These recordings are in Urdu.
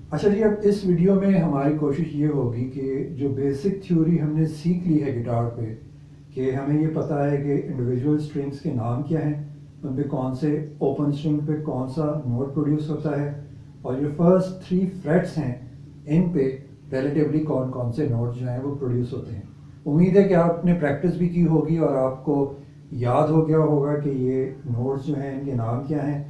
اچھا جی، اب اس ویڈیو میں ہماری کوشش یہ ہوگی کہ جو بیسک تھیوری ہم نے سیکھ لی ہے گٹار پہ، کہ ہمیں یہ پتہ ہے کہ انڈیویجول اسٹرنگس کے نام کیا ہیں، ان پہ کون سے اوپن اسٹرنگ پہ کون سا نوٹ پروڈیوس ہوتا ہے، اور جو فرسٹ 3 فریٹس ہیں ان پہ ریلیٹیولی کون کون سے نوٹ جو ہیں وہ پروڈیوس ہوتے ہیں۔ امید ہے کہ آپ نے پریکٹس بھی کی ہوگی اور آپ کو یاد ہو گیا ہوگا کہ یہ نوٹس جو ہیں ان کے نام کیا ہیں۔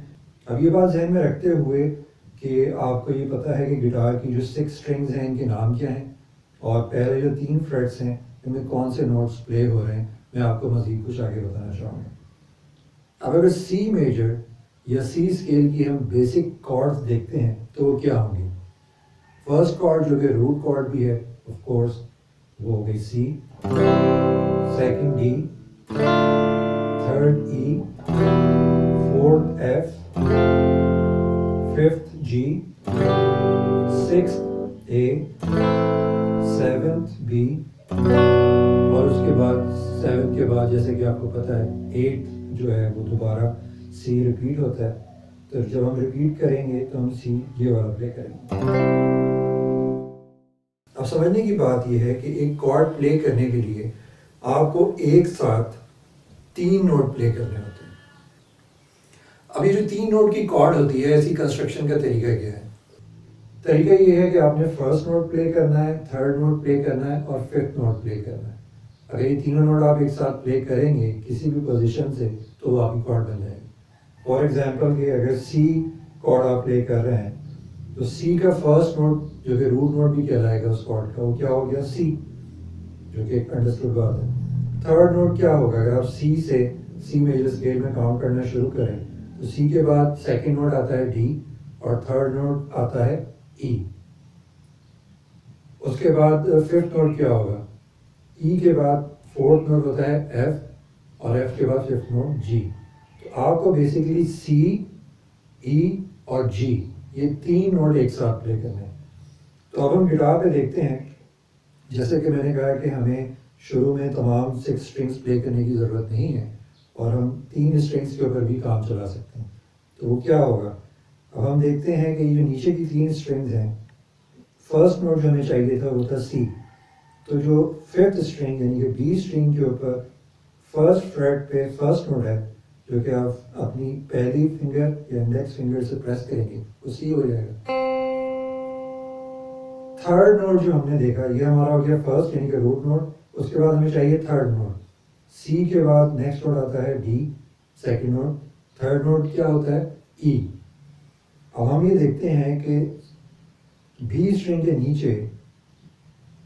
اب یہ بات ذہن میں رکھتے ہوئے کہ آپ کو یہ پتہ ہے کہ گٹار کی جو 6 اسٹرنگز ہیں ان کے نام کیا ہیں، اور پہلے جو 3 فریٹس ہیں ان میں کون سے نوٹس پلے ہو رہے ہیں، میں آپ کو مزید کچھ آگے بتانا چاہوں گا۔ اب اگر سی میجر یا سی اسکیل کی ہم بیسک کارڈز دیکھتے ہیں تو وہ کیا ہوں گی؟ فرسٹ کارڈ جو کہ روٹ کارڈ بھی ہے آف کورس، وہ ہو گئی C, second D, third E, fourth F, fifth G, sixth A, seventh B, اور اس کے بعد 7 کے بعد جیسے کہ آپ کو پتہ ہے 8 جو ہے وہ دوبارہ سی ریپیٹ ہوتا ہے، تو جب ہم ریپیٹ کریں گے تو ہم سی یہ والا پلے کریں گے۔ اب سمجھنے کی بات یہ ہے کہ ایک کارڈ پلے کرنے کے لیے آپ کو ایک ساتھ 3 نوٹ پلے کرنے ہوتے ہیں۔ اب یہ جو 3 نوٹ کی کارڈ ہوتی ہے، ایسی کنسٹرکشن کا طریقہ کیا ہے؟ طریقہ یہ ہے کہ آپ نے فرسٹ نوٹ پلے کرنا ہے، تھرڈ نوٹ پلے کرنا ہے اور ففتھ نوٹ پلے کرنا ہے۔ اگر یہ تینوں نوٹ آپ ایک ساتھ پلے کریں گے کسی بھی پوزیشن سے تو وہ آپ کی کارڈ بن جائے گی۔ فار ایگزامپل کہ اگر سی کارڈ آپ پلے کر رہے ہیں تو سی کا فرسٹ نوٹ جو کہ روٹ نوٹ بھی کہلائے گا اس کارڈ کا، وہ کیا ہو گیا؟ سی، جو کہ ایک انڈرسٹوڈ بات ہے۔ تھرڈ نوٹ کیا ہوگا؟ اگر آپ سی سے سی میجر اسکیل میں کاؤنٹ کرنا شروع کریں تو سی کے بعد سیکنڈ نوٹ آتا ہے ڈی اور تھرڈ نوٹ آتا ہے ای۔ اس کے بعد ففتھ نوٹ کیا ہوگا؟ ای کے بعد فورتھ نوٹ ہوتا ہے ایف اور ایف کے بعد ففتھ نوٹ جی۔ تو آپ کو بیسیکلی سی، ای اور جی یہ 3 نوٹ ایک ساتھ پلے کرنے ہیں۔ تو اب ہم گٹار پہ دیکھتے ہیں، جیسے کہ میں نے کہا کہ ہمیں شروع میں تمام 6 اسٹرنگس پلے کرنے کی ضرورت نہیں ہے اور ہم 3 اسٹرنگس کے اوپر بھی کام چلا سکتے ہیں۔ تو وہ کیا ہوگا؟ اب ہم دیکھتے ہیں کہ یہ جو نیچے کی 3 اسٹرنگز ہیں، فرسٹ نوٹ جو ہمیں چاہیے تھا وہ تھا سی، تو جو ففتھ اسٹرنگ یعنی کہ بی اسٹرنگ کے اوپر فرسٹ فریٹ پہ فرسٹ نوٹ ہے، جو کہ آپ اپنی پہلی فنگر یا انڈیکس فنگر سے پریس کریں گے، وہ سی ہو جائے گا۔ تھرڈ نوٹ جو ہم نے دیکھا یہ ہمارا ہو گیا فرسٹ یعنی کہ روٹ نوٹ، اس کے بعد ہمیں چاہیے تھرڈ نوٹ، سی کے بعد نیکسٹ نوٹ آتا ہے the second note, third note کیا ہوتا ہے؟ ای۔ اب ہم یہ دیکھتے ہیں کہ بی اسٹرنگ کے نیچے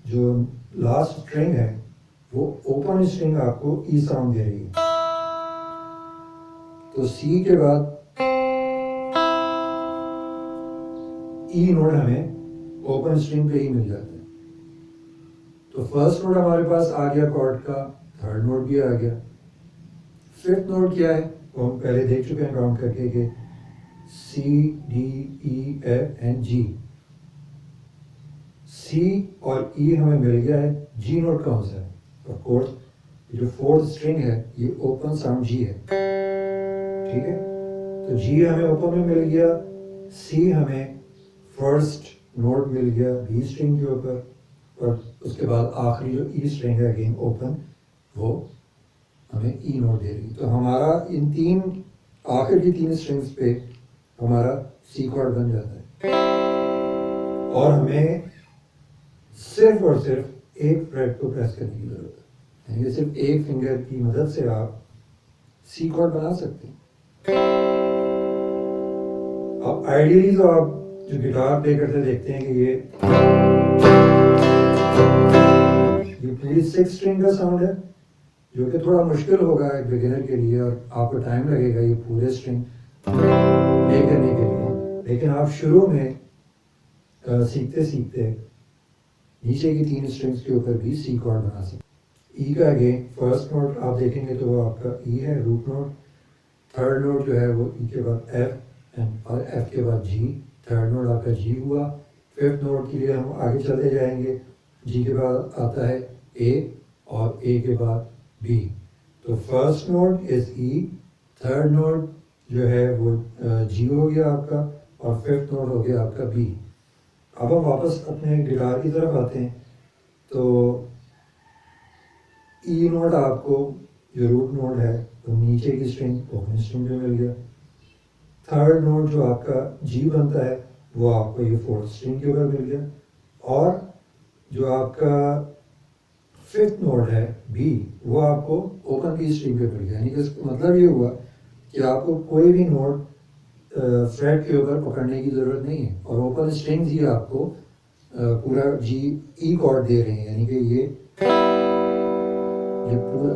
جو لاسٹ اسٹرنگ ہے وہ اوپن اسٹرنگ آپ کو ای ساؤنڈ دے رہی ہے، تو سی کے بعد ای نوٹ ہمیں اوپن اسٹرنگ پہ ہی مل جاتا ہے۔ تو فرسٹ نوٹ ہمارے پاس آ گیا کارڈ کا، تھرڈ نوٹ بھی آ گیا۔ ففتھ نوٹ کیا ہے وہ ہم پہلے دیکھ چکے ہیں کاؤنٹ کر کے کہ سی، ڈی، ای، ایف اینڈ جی۔ سی اور ای ہمیں مل گیا ہے، جی نوٹ کون سا ہے؟ آف کورس جو فورتھ اسٹرنگ ہے یہ اوپن ساؤنڈ جی ہے، ٹھیک ہے؟ تو جی ہمیں اوپن میں مل گیا، سی ہمیں فرسٹ نوٹ مل گیا بی اسٹرنگ کے اوپر، اور اس کے بعد آخری جو ای اسٹرنگ ہے اگین اوپن، وہ ہمیں ای نوٹ دے رہی۔ تو ہمارا ان 3 آخر کی 3 اسٹرنگس پہ ہمارا سی کارڈ بن جاتا ہے، اور ہمیں صرف اور صرف ایک فریٹ کو پریس کرنے کی ضرورت ہے، یعنی صرف ایک فنگر کی مدد سے آپ سی کارڈ بنا سکتے ہیں۔ اب آئیڈیلی تو آپ جو گٹار پلے کرتے دیکھتے ہیں کہ یہ پوری 6 اسٹرنگ کا ساؤنڈ ہے، جو کہ تھوڑا مشکل ہوگا ایک بگنر کے لیے، اور آپ کو ٹائم لگے گا یہ پورے اسٹرنگ پلے کرنے کے لیے، لیکن آپ شروع میں سیکھتے سیکھتے نیچے کی 3 اسٹرنگس کے اوپر بھی سی کارڈ بنا سکتے ہیں۔ ای کا اگین فرسٹ نوٹ آپ دیکھیں گے تو وہ آپ کا ای ہے، روٹ نوٹ۔ تھرڈ نوٹ جو ہے وہ ای کے بعد ایف اور ایف کے بعد جی، تھرڈ نوٹ آپ کا جی ہوا۔ ففتھ نوٹ کے لیے ہم آگے چلتے جائیں گے، جی کے بعد آتا ہے اے اور اے کے بعد بی۔ تو فرسٹ نوٹ از ای، تھرڈ نوٹ جو ہے وہ جی ہو گیا آپ کا، اور ففتھ نوٹ ہو گیا آپ کا بی۔ اب ہم واپس اپنے گٹار کی طرف آتے ہیں. تو ای نوٹ آپ کو جو روٹ نوٹ ہے وہ نیچے کی اسٹرنگ اوپن اسٹرنگ پہ مل گیا. تھرڈ نوٹ جو آپ کا جی بنتا ہے وہ آپ کو یہ فورتھ اسٹرنگ کے اوپر مل گیا. اور جو آپ کا ففتھ نوٹ ہے بی وہ آپ کو اوپن کی اسٹرنگ پہ مل گیا. یعنی کہ اس کا مطلب یہ ہوا کہ آپ کو کوئی بھی نوٹ فریٹ کے اوپر پکڑنے کی ضرورت نہیں ہے، اور اوپن اسٹرنگز ہی آپ کو پورا جی ای کارڈ دے رہے ہیں. یعنی کہ یہ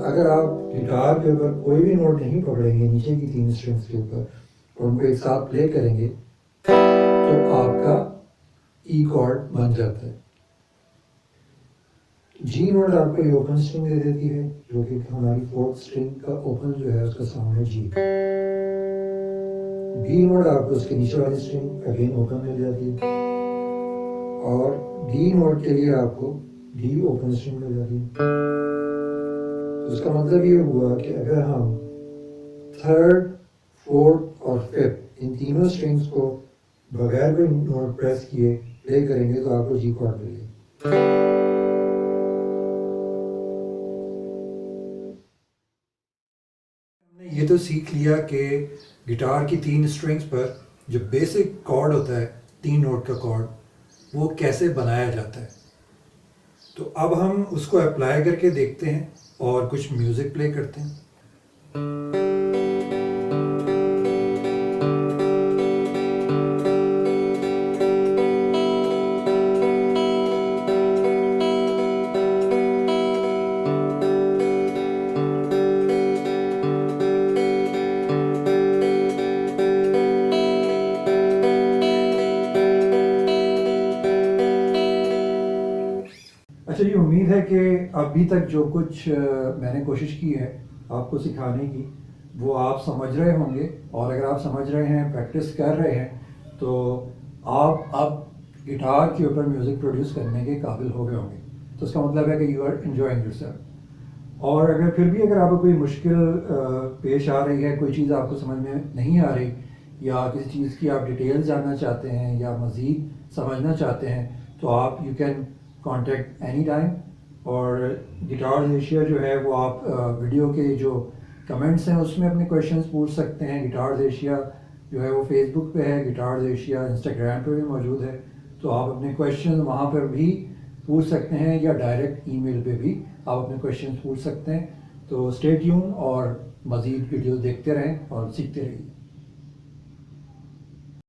اگر آپ گٹار کے اوپر کوئی بھی نوٹ نہیں پکڑیں گے نیچے کی 3 اسٹرنگس کے اوپر اور ان کو ایک ساتھ پلے کریں گے تو آپ کا ای کارڈ بن جاتا ہے. جی نوٹ آپ کو یہ اوپن اسٹرنگ دے دیتی ہے جو کہ ہماری فورتھ اسٹرنگ کا اوپن جو ہے اس کا ساؤنڈ ہے جی. بی نوٹ آپ کو اس کے نیچے والی اسٹرنگ اگین اوپن مل جاتی ہے، اور ڈی نوٹ کے لیے آپ کو ڈی اوپن اسٹرنگ مل جاتی ہے. اس کا مطلب یہ ہوا کہ اگر ہم تھرڈ، فورتھ اور ففتھ ان تینوں اسٹرنگس کو بغیر کوئی نوٹ پریس کیے پلے کریں گے تو آپ کو جی کارڈ ملے گا. ہم نے یہ تو سیکھ لیا کہ گٹار کی 3 اسٹرنگس پر جو بیسک کارڈ ہوتا ہے 3 نوٹ کا کارڈ وہ کیسے بنایا جاتا ہے. تو اب ہم اس کو اپلائی کر کے دیکھتے ہیں اور کچھ میوزک پلے کرتے ہیں. اچھا جی، امید ہے کہ ابھی تک جو کچھ میں نے کوشش کی ہے آپ کو سکھانے کی وہ آپ سمجھ رہے ہوں گے، اور اگر آپ سمجھ رہے ہیں، پریکٹس کر رہے ہیں، تو آپ اب گٹار کے اوپر میوزک پروڈیوس کرنے کے قابل ہو گئے ہوں گے. تو اس کا مطلب ہے کہ you are enjoying yourself. اور اگر پھر بھی اگر آپ کو کوئی مشکل پیش آ رہی ہے، کوئی چیز آپ کو سمجھ میں نہیں آ رہی، یا کسی چیز کی آپ ڈیٹیل جاننا چاہتے ہیں یا مزید سمجھنا چاہتے ہیں، تو آپ you can contact any time. اور گٹارز ایشیا جو ہے وہ آپ ویڈیو کے جو کمنٹس ہیں اس میں اپنے کویشچنس پوچھ سکتے ہیں. گٹارز ایشیا جو ہے وہ فیس بک پہ ہے، گٹارز ایشیا انسٹاگرام پہ بھی موجود ہے، تو آپ اپنے کویشچن وہاں پر بھی پوچھ سکتے ہیں، یا ڈائریکٹ ای میل پہ بھی آپ اپنے کویشچنس پوچھ سکتے ہیں. تو اسٹے ٹیون اور مزید ویڈیوز دیکھتے رہیں اور سیکھتے رہیے.